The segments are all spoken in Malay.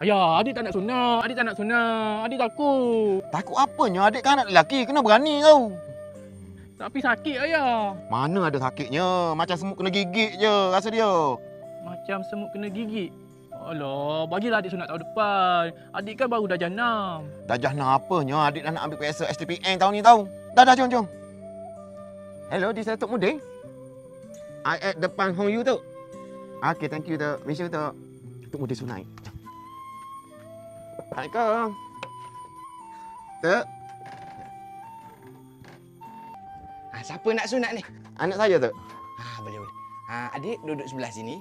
Ayah, adik tak nak sunat. Adik tak nak sunat. Adik takut. Takut apanya? Adik kan anak lelaki, kena berani kau. Tapi sakit ayah. Mana ada sakitnya? Macam semut kena gigit je rasa dia. Macam semut kena gigit. Alah, bagilah adik sunat tahun depan. Adik kan baru darjah 6. Darjah 6 apanya? Adik dah nak ambil PSL STPN tahun ni tau. Dah, jom. Hello, this is Tok Mudin. I at depan home you tu. Okay, thank you Tok. Miss you Tok. Tok Mudin sunat. Assalamualaikum. Tok. Siapa nak sunat ni? Anak saya Tok. Boleh. Adik duduk sebelah sini.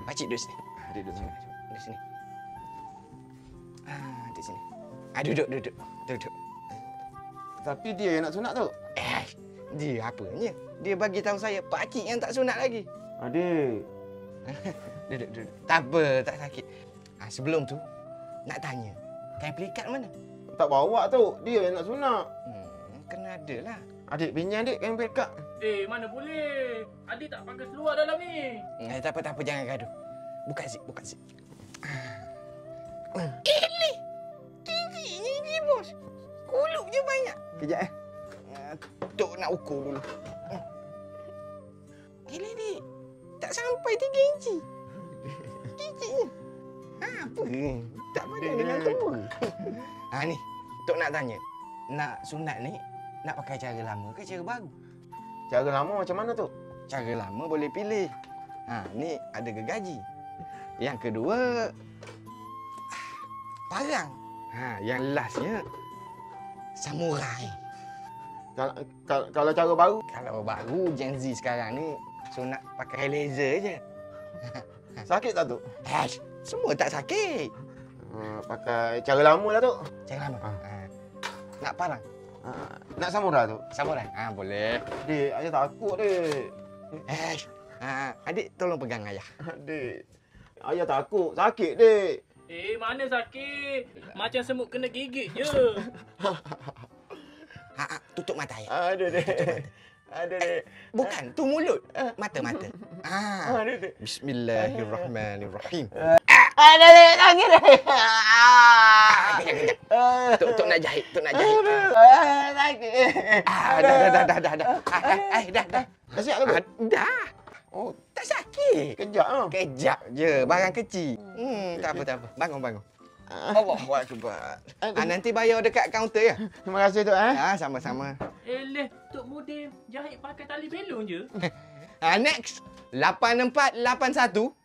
Pakcik duduk sini. Adik duduk sini. Duduk sini. Duduk sini. Duduk. Tapi dia yang nak sunat tu. Dia apanya? Dia bagi tahu saya pakcik yang tak sunat lagi. Adik. Duduk. Tak apa, tak sakit. Sebelum tu, nak tanya. Kain pelikat mana? Tak bawa tu. Dia yang nak sunat. Kena ada lah. Adik pinjam adik kain pelikat. Mana boleh. Adik tak pakai seluar dalam ni. Tak apa, jangan gaduh. Buka zip. Tingginya ni, bos. Kuluknya banyak. Kejap Tok nak ukur dulu. Gila ni. Tak sampai 3 inci. Keciknya. Apa? Tak padan dengan tua. Ni, Tok nak tanya. Nak sunat ni, nak pakai cara lama ke cara baru? Cara lama macam mana tu? Cara lama boleh pilih. Ni ada gergaji. Yang kedua, parang. Yang lastnya, samurai. Kalau cara baru? Kalau baru, Gen Z sekarang ni, sunat pakai laser je. Sakit tak tu? Semua tak sakit. Pakai cara lama lah tu. Cara lama. Nak parang? Nak samurai tu? Samurai? Boleh. Dik, ayah takut dik. Adik tolong pegang ayah. Dik, ayah takut. Sakit dik. Mana sakit? Macam semut kena gigit je. Tutup mata ayah. Aduh dik. Aduh dik. Bukan, tu mulut. Mata. Aduh dik. Bismillahirrahmanirrahim. Aduh dik, sakit dik. Tok nak jahit. Sakit. Dah. Dah siap ke? Dah. Oh, Tak sakit. kejap ah. Kejap je, barang kecil. Tak apa. Bangun. Allahu Akbar. Nanti bayar dekat kaunter ya. Terima kasih Tok Sama-sama. Tok Mudin jahit pakai tali belon je. Next. 8481